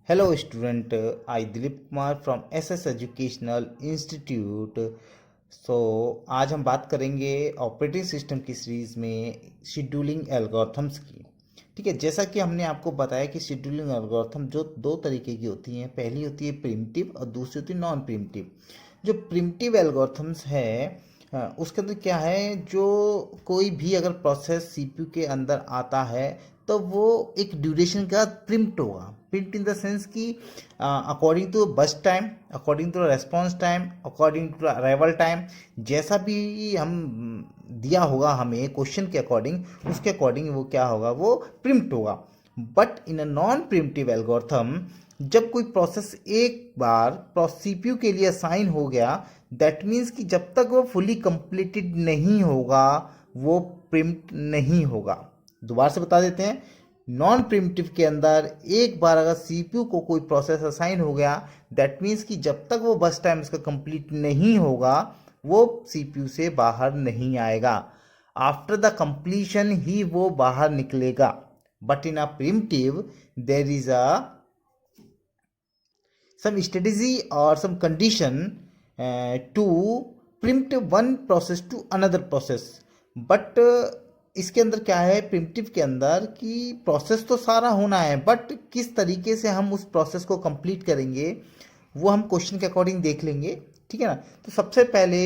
Hello student, I Dilip Kumar from SS Educational Institute। आज हम बात करेंगे ऑपरेटिंग सिस्टम की सीरीज़ में शेड्यूलिंग एल्गोरिथम्स की। ठीक है, जैसा कि हमने आपको बताया कि शेड्यूलिंग एल्गोरिथम जो दो तरीके की होती हैं, पहली होती है प्रिमिटिव और दूसरी होती है नॉन प्रिमिटिव। जो प्रिमिटिव एल्गोरिथम्स है उसके अंदर क्या है, जो कोई भी अगर प्रोसेस सीपीयू के अंदर आता है तो वो एक ड्यूरेशन के बाद प्रिम्प्ट होगा। प्रिम्प्ट इन द सेंस कि according to burst time, according to response time, according to arrival time, जैसा भी हम दिया होगा हमें क्वेश्चन के अकॉर्डिंग, उसके अकॉर्डिंग वो क्या होगा, वो प्रिम्प्ट होगा। But in a non primitive algorithm, जब कोई प्रोसेस एक बार सीपीयू के लिए असाइन हो गया, दैट मीन्स कि जब तक वो फुली कंप्लीटेड नहीं होगा वो प्रिम्प्ट नहीं होगा। दोबारा से बता देते हैं, नॉन प्रिमिटिव के अंदर एक बार अगर सीपीयू को कोई प्रोसेस असाइन हो गया, दैट मीन्स कि जब तक वो बस टाइम इसका कंप्लीट नहीं होगा वो सीपीयू से बाहर नहीं आएगा। आफ्टर द कंप्लीशन ही वो बाहर निकलेगा। But in a primitive there is a some strategy or some condition to primitive one process to another process। But इसके अंदर क्या है प्रिमिटिव के अंदर कि प्रोसेस तो सारा होना है, बट किस तरीके से हम उस प्रोसेस को कंप्लीट करेंगे वो हम क्वेश्चन के अकॉर्डिंग देख लेंगे। ठीक है ना। तो सबसे पहले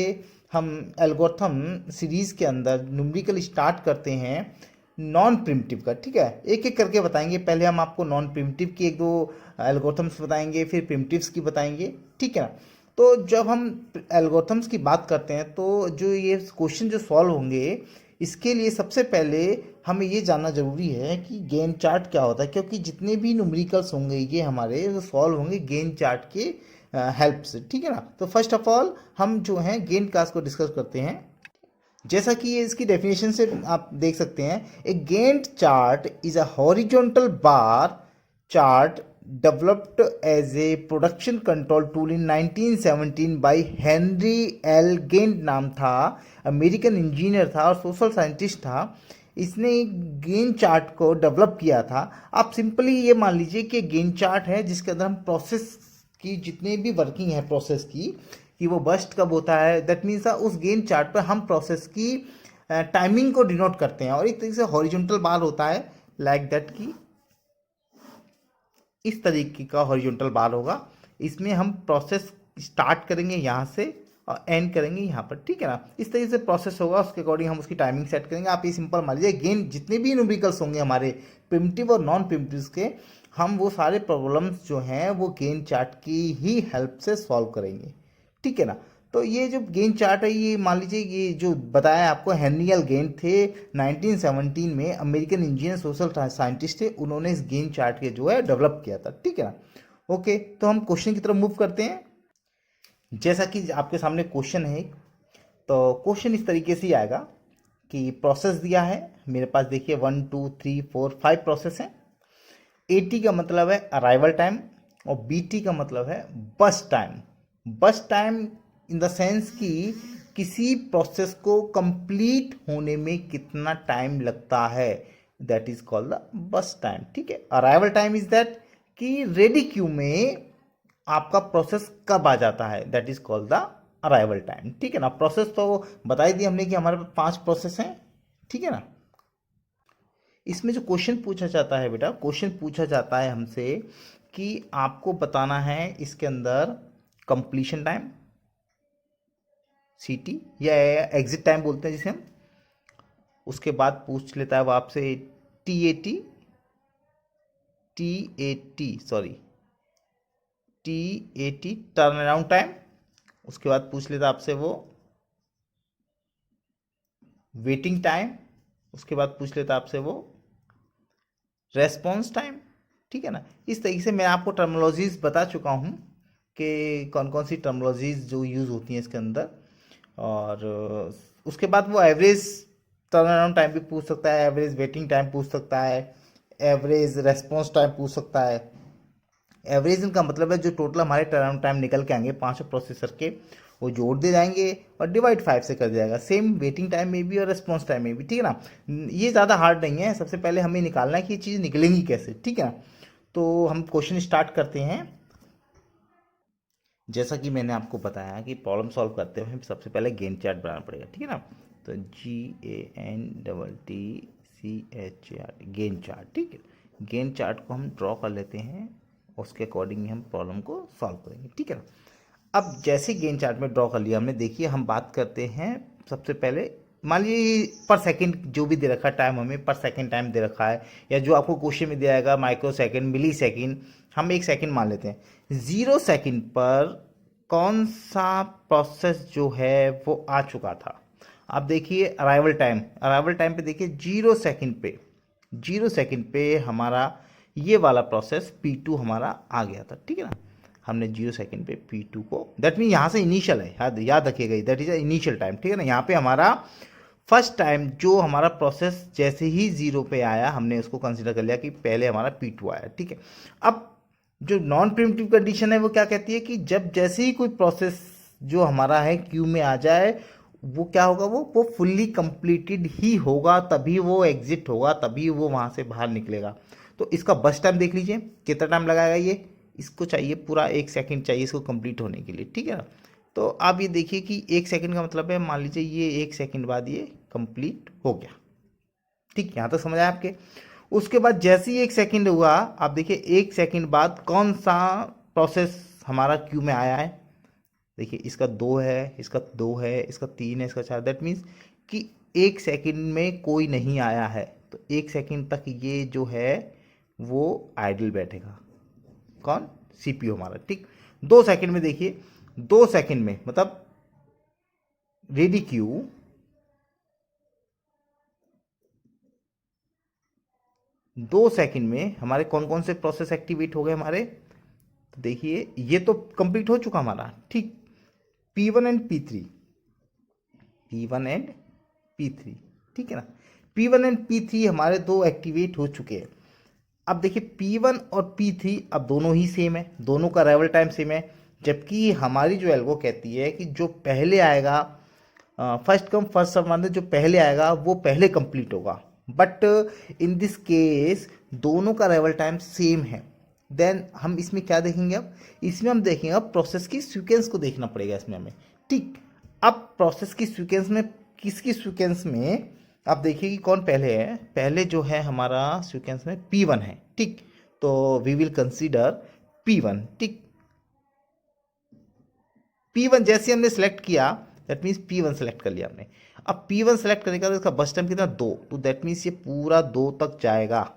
हम एल्गोरिथम सीरीज के अंदर न्यूमेरिकल स्टार्ट करते हैं नॉन प्रिमिटिव का। ठीक है, एक एक करके बताएंगे। पहले हम आपको नॉन प्रिमिटिव की एक दो एल्गोरिथम्स बताएंगे, फिर प्रिमिटिव्स की बताएंगे। ठीक है ना। तो जब हम एल्गोरिथम्स की बात करते हैं तो जो ये क्वेश्चन जो सॉल्व होंगे, इसके लिए सबसे पहले हमें ये जानना जरूरी है कि गेन चार्ट क्या होता है, क्योंकि जितने भी न्यूमेरिकल्स होंगे ये हमारे सॉल्व होंगे गेन चार्ट के हेल्प से। ठीक है ना। तो फर्स्ट ऑफ ऑल हम जो है गेन क्लास को डिस्कस करते हैं। जैसा कि ये इसकी डेफिनेशन से आप देख सकते हैं, a Gantt chart is a horizontal bar chart developed as a production control tool इन 1917 बाय हेनरी एल गेंट नाम था, अमेरिकन इंजीनियर था और सोशल साइंटिस्ट था। इसने गेन चार्ट को डेवलप किया था। आप सिंपली ये मान लीजिए कि गेन चार्ट है जिसके अंदर हम प्रोसेस की जितने भी वर्किंग है प्रोसेस की, कि वो बस्ट कब होता है, दैट मीन्स उस गेन चार्ट पर हम प्रोसेस की टाइमिंग को डिनोट करते हैं। और एक तरीके से हॉरिजॉन्टल बार होता है लाइक दैट, कि इस तरीके का हॉरिजॉन्टल बार होगा। इसमें हम प्रोसेस स्टार्ट करेंगे यहाँ से और एंड करेंगे यहाँ पर। ठीक है ना। इस तरीके से प्रोसेस होगा, उसके अकॉर्डिंग हम उसकी टाइमिंग सेट करेंगे। आप ये सिंपल मान लीजिए गेन जितने भी न्यूमेरिकल्स होंगे हमारे प्रिमिटिव और नॉन प्रिमिटिव के, हम वो सारे प्रॉब्लम्स जो हैं वो गेन चार्ट की ही हेल्प से सॉल्व करेंगे। ठीक है ना। तो ये जो गेन चार्ट है, ये मान लीजिए ये जो बताया आपको हेनरी एल गेंट थे, 1917 में अमेरिकन इंजीनियर सोशल साइंटिस्ट थे, उन्होंने इस गेन चार्ट के जो है डेवलप किया था। ठीक है ना। ओके, तो हम क्वेश्चन की तरफ मूव करते हैं। जैसा कि आपके सामने क्वेश्चन है, तो क्वेश्चन इस तरीके से ही आएगा कि प्रोसेस दिया है मेरे पास, देखिए 1 2 3 4 5 प्रोसेस हैं। एटी का मतलब है अराइवल टाइम और बीटी का मतलब है बस टाइम। बस टाइम इन द सेंस कि किसी प्रोसेस को कंप्लीट होने में कितना टाइम लगता है, that is called the bus time. ठीक है। अराइवल टाइम इज दैट कि रेडी क्यू में आपका प्रोसेस कब आ जाता है, that is called the arrival time. ठीक है ना। प्रोसेस तो बता ही दिया हमने कि हमारे पास 5 प्रोसेस हैं। ठीक है ना। इसमें जो क्वेश्चन पूछा जाता है बेटा, क्वेश्चन पूछा जाता है हमसे कि आपको बताना है इसके अंदर कंप्लीशन टाइम सीटी या एग्जिट टाइम बोलते हैं जिसे हम। उसके बाद पूछ लेता है वो आपसे T A T sorry T A T turn around time. उसके बाद पूछ लेता आपसे वो वेटिंग टाइम। उसके बाद पूछ लेता आपसे वो रेस्पॉन्स टाइम। ठीक है ना। इस तरीके से मैं आपको टर्मिनोलॉजीज बता चुका हूँ कि कौन कौन सी टर्मिनोलॉजीज जो यूज़ होती हैं इसके अंदर। और उसके बाद वो एवरेज टर्न अराउंड टाइम भी पूछ सकता है, एवरेज वेटिंग टाइम पूछ सकता है, एवरेज रेस्पॉन्स टाइम पूछ सकता है। एवरेज इनका मतलब है जो टोटल हमारे टर्न अराउंड टाइम निकल के आएंगे 5 प्रोसेसर के, वो जोड़ दे जाएंगे और डिवाइड 5 से कर दिया जाएगा। सेम वेटिंग टाइम में भी और रेस्पॉन्स टाइम में भी। ठीक है ना। ये ज़्यादा हार्ड नहीं है। सबसे पहले हमें निकालना है कि ये चीज़ निकलेंगी कैसे। ठीक है ना। तो हम क्वेश्चन स्टार्ट करते हैं। जैसा कि मैंने आपको बताया कि प्रॉब्लम सॉल्व करते हुए सबसे पहले गेन चार्ट बनाना पड़ेगा, ठीक है ना। तो GANTTCHART गेन चार्ट, ठीक है। गेन चार्ट को हम ड्रॉ कर लेते हैं, उसके अकॉर्डिंग हम प्रॉब्लम को सॉल्व करेंगे, ठीक है ना। अब जैसे गेन चार्ट में ड्रॉ कर लिया हमने, देखिए हम बात करते हैं सबसे पहले। मान लीजिए पर सेकंड जो भी दे रखा है टाइम, हमें पर सेकंड टाइम दे रखा है, या जो आपको क्वेश्चन में दिया जाएगा माइक्रो सेकंड, मिली सेकंड, हम 1 सेकंड मान लेते हैं। 0 सेकंड पर कौन सा प्रोसेस जो है वो आ चुका था। आप देखिए अराइवल टाइम पे देखिए 0 सेकंड पे हमारा ये वाला प्रोसेस P2 हमारा आ गया था, ठीक है ना। हमने 0 सेकंड पे P2 को, दैट मीन यहाँ से इनिशियल है, याद रखिएगा, दैट इज इनिशियल टाइम, ठीक है ना। यहाँ पे हमारा फर्स्ट टाइम जो हमारा प्रोसेस जैसे ही 0 पे आया, हमने उसको कंसिडर कर लिया कि पहले हमारा P2 आया, ठीक है। अब जो नॉन प्रिमिटिव कंडीशन है वो क्या कहती है कि जब जैसे ही कोई प्रोसेस जो हमारा है क्यू में आ जाए, वो क्या होगा, वो फुल्ली कंप्लीटेड ही होगा, तभी वो एग्जिट होगा, तभी वो वहां से बाहर निकलेगा। तो इसका बस टाइम देख लीजिए कितना टाइम लगाएगा ये, इसको चाहिए पूरा 1 सेकंड चाहिए इसको कंप्लीट होने के लिए, ठीक है ना। तो आप ये देखिए कि 1 सेकंड का मतलब है, मान लीजिए ये 1 सेकंड बाद ये कंप्लीट हो गया, ठीक, यहाँ तक समझ आया आपके। उसके बाद जैसे ही 1 सेकंड हुआ, आप देखिए 1 सेकंड बाद कौन सा प्रोसेस हमारा क्यू में आया है। देखिए इसका 2 है, इसका 2 है, इसका 3 है, इसका 4, दैट मीन्स कि 1 सेकंड में कोई नहीं आया है, तो 1 सेकंड तक ये जो है वो आइडल बैठेगा, कौन, CPU हमारा, ठीक। 2 सेकंड में देखिए, 2 सेकंड में मतलब रेडी क्यू, 2 सेकंड में हमारे कौन कौन से प्रोसेस एक्टिवेट हो गए हमारे। तो देखिए ये तो कंप्लीट हो चुका हमारा, ठीक, P1 and P3, P1 and P3, ठीक है ना। P1 एंड P3 हमारे दो एक्टिवेट हो चुके हैं। अब देखिए P1 और P3 अब दोनों ही सेम है, दोनों का अराइवल टाइम सेम है, जबकि हमारी जो एल्गो कहती है कि जो पहले आएगा, फर्स्ट कम फर्स्ट सर्व, मतलब जो पहले आएगा वो पहले कंप्लीट होगा। बट इन दिस केस दोनों का अराइवल टाइम सेम है। देन हम इसमें क्या देखेंगे, अब इसमें हम देखेंगे अब प्रोसेस की सीक्वेंस को देखना पड़ेगा इसमें हमें, ठीक। अब प्रोसेस की सीक्वेंस में, किसकी सीक्वेंस में, आप देखिए कि कौन पहले है। पहले जो है हमारा सीक्वेंस में P1 है, ठीक। तो वी विल कंसीडर P1, ठीक। P1 जैसे हमने सेलेक्ट किया, दैट मीन्स P1 सेलेक्ट कर लिया हमने। अब P1 सेलेक्ट करने का इसका बस टाइम कितना, 2, तो दैट मीन्स ये पूरा 2 तक जाएगा।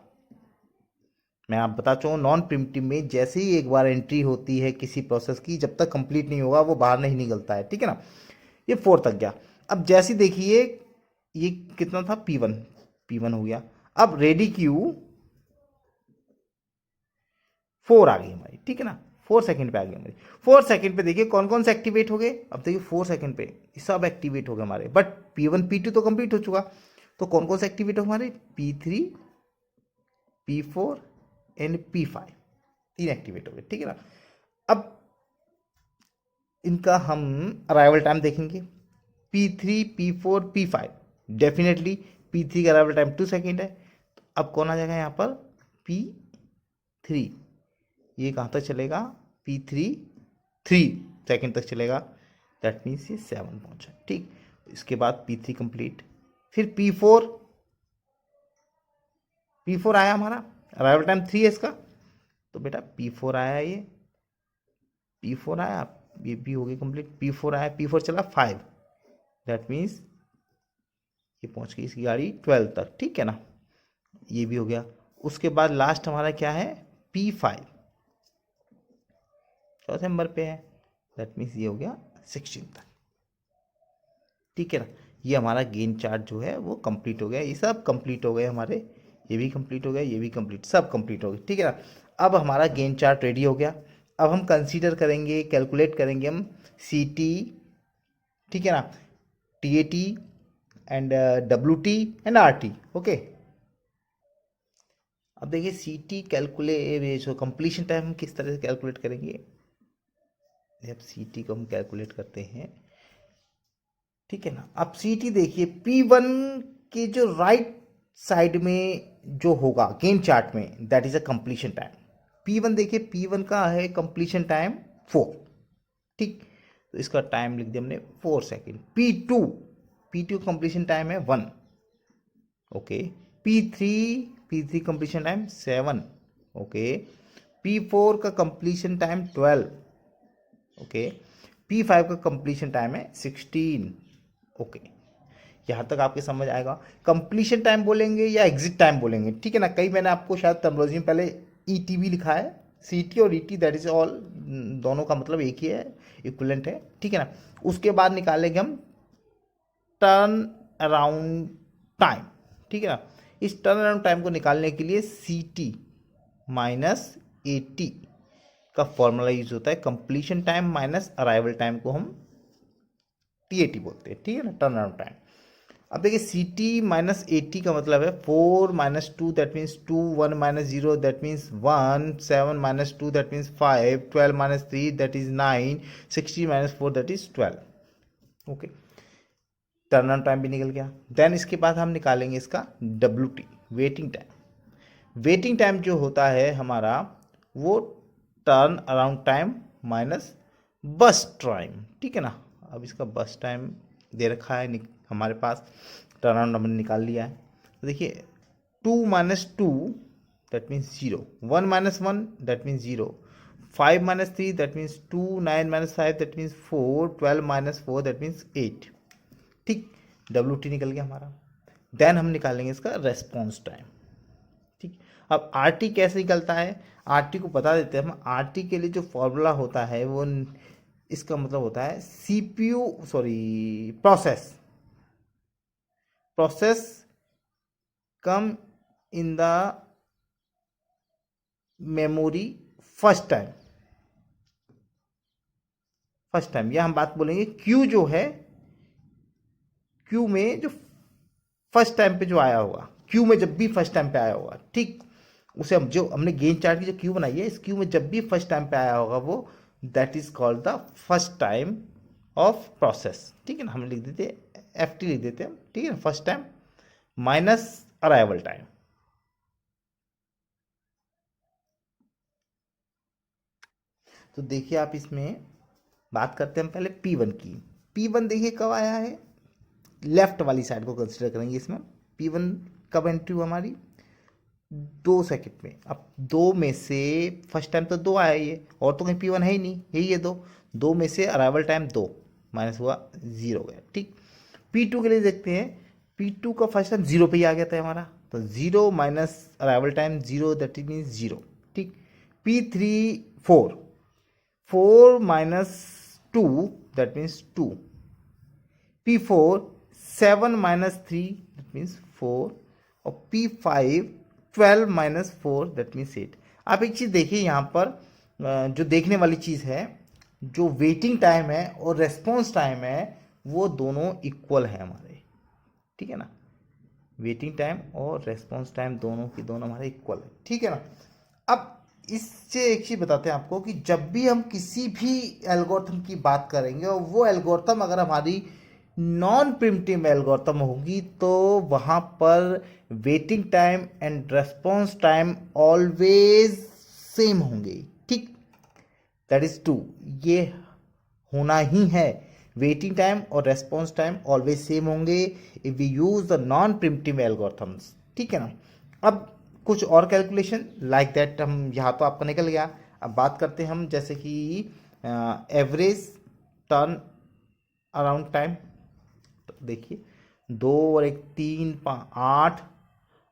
मैं आप बता चुका हूँ नॉन प्रिमिटिव में जैसे ही एक बार एंट्री होती है किसी प्रोसेस की, जब तक कंप्लीट नहीं होगा वो बाहर नहीं निकलता है, ठीक है ना। ये 4 तक गया। अब जैसे देखिए ये कितना था, P1 हो गया। अब रेडी क्यू 4 आ गई हमारी, ठीक है ना, 4 सेकंड पे आ गई हमारी। 4 सेकंड पे देखिए कौन कौन से एक्टिवेट हो गए। अब देखिए 4 सेकंड पे सब एक्टिवेट हो गए हमारे, बट P1 P2 तो कंप्लीट हो चुका। तो कौन कौन से एक्टिवेट हो हमारे, P3 P4 and P5, 3 activate हो गए, ठीक है ना। अब इनका हम अराइवल टाइम देखेंगे, P3 P4 P5, definitely P3 का अराइवल टाइम 2 सेकेंड है। तो अब कौन आ जाएगा यहाँ पर, P3, ये कहाँ तक चलेगा, P3 3 सेकेंड तक चलेगा, दैट मीन्स ये 7 पहुँचा, ठीक। इसके बाद P3 कंप्लीट, फिर P4 आया हमारा, अराइवल टाइम 3 है इसका, तो बेटा P4 आया, ये P4 आया, ये भी हो गई कंप्लीट, P4 आया, P4 चला 5, दैट मीन्स ये पहुंच गई इसकी गाड़ी 12 तक, ठीक है ना, ये भी हो गया। उसके बाद लास्ट हमारा क्या है, P5 चौथे नंबर पे है, दैट मीन्स ये हो गया 16 तक, ठीक है ना। ये हमारा गेन चार्ट जो है वो कंप्लीट हो गया, ये सब कंप्लीट हो गए हमारे, ये भी कंप्लीट हो गया, ये भी कंप्लीट, सब कंप्लीट हो गए, ठीक है ना। अब हमारा गेन चार्ट रेडी हो गया। अब हम कंसीडर करेंगे, कैलकुलेट करेंगे हम CT, ठीक है ना, TAT and WT and RT, okay. अब देखिए CT कैलकुलेट, जो कंप्लीशन टाइम हम किस तरह से कैलकुलेट करेंगे। जब CT को हम कैलकुलेट करते हैं, ठीक है ना। अब CT देखिए P1 के जो राइट साइड में जो होगा गेन चार्ट में, that is a completion time, P1 देखिए, P1 का है कंप्लीशन टाइम 4, ठीक, तो इसका टाइम लिख दिया हमने 4 सेकेंड। P2 कंप्लीशन टाइम है 1, okay. P3 completion time 7, okay. P4 का कंप्लीशन टाइम 12, ओके। P5 का कंप्लीशन टाइम है 16, ओके। यहाँ तक आपके समझ आएगा। कंप्लीशन टाइम बोलेंगे या एग्जिट टाइम बोलेंगे, ठीक है ना। कई मैंने आपको शायद टर्मिनोलॉजी में पहले ईटी भी लिखा है, सीटी और ईटी दैट इज ऑल, दोनों का मतलब एक ही है, इक्विवेलेंट है, ठीक है ना। उसके बाद निकालेंगे हम टर्न अराउंड टाइम, ठीक है ना। इस टर्न अराउंड टाइम को निकालने के लिए सी माइनस ए का फॉर्मूला यूज होता है, completion time minus arrival time को हम टी बोलते हैं, ठीक है ना, टर्न अराउंड टाइम। अब देखिए C T minus A T का मतलब है 4 minus 2 that means 2, 1 minus 0 that means 1, 7 minus 2 that means 5, 12 minus 3 that is 9, 16 minus 4 that is 12, okay. Turn around time भी निकल गया। देन इसके बाद हम निकालेंगे इसका W T, waiting time. Waiting time जो होता है हमारा वो टर्न अराउंड टाइम माइनस बस टाइम, ठीक है ना। अब इसका बस टाइम दे रखा है हमारे पास, टर्न अराउंड हमने निकाल लिया है। तो देखिए 2 minus 2 that means 0, 1 minus 1 that means 0, 5 minus 3 that means 2, 9 minus 5 that means 4, 12 minus 4 that means 8, ठीक। डब्ल्यू टी निकल गया हमारा। देन हम निकालेंगे इसका रेस्पॉन्स टाइम, ठीक। अब आर टी कैसे निकलता है, आर टी को बता देते हैं हम। आर टी के लिए जो फॉर्मूला होता है वो, इसका मतलब होता है CPU sorry process come in the memory first time, यह हम बात बोलेंगे क्यू जो है, क्यू में जो फर्स्ट टाइम पे जो आया होगा, क्यू में जब भी फर्स्ट टाइम पे आया होगा, ठीक, उसे हम जो हमने गेन चार्ट की जो क्यू बनाई है, इस क्यू में जब भी फर्स्ट टाइम पे आया होगा वो that is called the first time of process, ठीक है ना। हम लिख देते एफ टी लिख देते हैं, ठीक है ना, first time minus arrival time. तो देखिए आप इसमें बात करते हैं हम पहले P1 की। P1 देखिए कब आया है, लेफ्ट वाली साइड को कंसिडर करेंगे इसमें। P1 कब एंट्री हुआ हमारी, 2 सेकेंड में। अब 2 में से फर्स्ट टाइम तो 2 आया ये, और तो कहीं P1 है ही नहीं, यही है 2 में से अराइवल टाइम 2 माइनस हुआ 0 गया, ठीक। P2 के लिए देखते हैं, P2 का फर्स्ट टाइम 0 पे ही आ गया था हमारा, तो 0 minus arrival time 0 that means 0, ठीक। P3 4 minus 2 that means 2, P4 7 minus 3 that means 4, और P5 12 माइनस 4 दैट मीन्स 8। आप एक चीज़ देखिए यहाँ पर, जो देखने वाली चीज़ है, जो वेटिंग टाइम है और रेस्पॉन्स टाइम है वो दोनों इक्वल है हमारे, ठीक है ना। वेटिंग टाइम और रेस्पॉन्स टाइम दोनों की दोनों हमारे इक्वल है, ठीक है ना। अब इससे एक चीज़ बताते हैं आपको कि जब भी हम किसी भी एल्गोरिथम की बात करेंगे और वो एल्गोरिथम अगर हमारी नॉन प्रिमिटिव एल्गोरिथम होगी तो वहाँ पर waiting time and response time always same होंगे, ठीक। दैट इज ट्रू, ये होना ही है, वेटिंग टाइम और रेस्पॉन्स टाइम ऑलवेज सेम होंगे if we use the non preemptive algorithms, ठीक है ना। अब कुछ और कैलकुलेशन लाइक दैट हम, यहाँ तो आपका निकल गया। अब बात करते हैं हम जैसे कि एवरेज टर्न अराउंड टाइम। तो देखिए 2 और 1 3 5 8,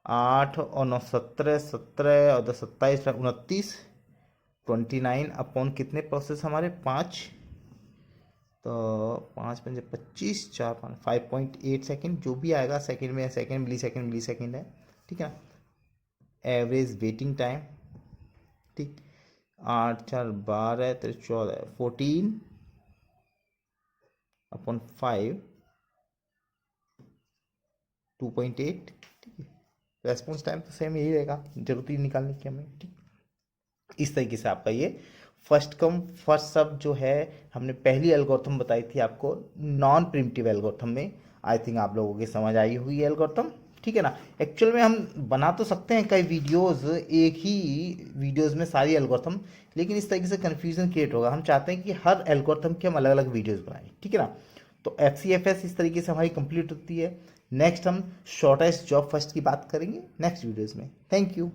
8 और 9 17, 17 और 10 27, 29, 29 अपॉन कितने प्रोसेस हमारे 5, तो 5 पंजे 25, 4 5 5.8 सेकेंड, जो भी आएगा सेकेंड में, सेकेंड मिली सेकेंड है, ठीक है ना। एवरेज वेटिंग टाइम, ठीक, 8 4 12 14 14 अपॉन 5 2.8, ठीक है। रेस्पॉन्स टाइम तो सेम यही रहेगा, जरूरत ही निकालने की हमें, ठीक। इस तरीके से आपका ये फर्स्ट कम फर्स्ट सर्व जो है, हमने पहली एल्गोरिथम बताई थी आपको नॉन प्रिमिटिव एल्गोरिथम में। आई थिंक आप लोगों की समझ आई हुई एल्गोरिथम, ठीक है ना। एक्चुअल में हम बना तो सकते हैं कई वीडियोस, एक ही वीडियोस में सारी एल्गोरिथम, लेकिन इस तरीके से कन्फ्यूजन क्रिएट होगा। हम चाहते हैं कि हर एल्गोरिथम के हम अलग अलग वीडियोस बनाएं, ठीक है ना। तो FCFS इस तरीके से हमारी कंप्लीट होती है। नेक्स्ट हम शॉर्टेस्ट जॉब फर्स्ट की बात करेंगे नेक्स्ट वीडियोस में। Thank you.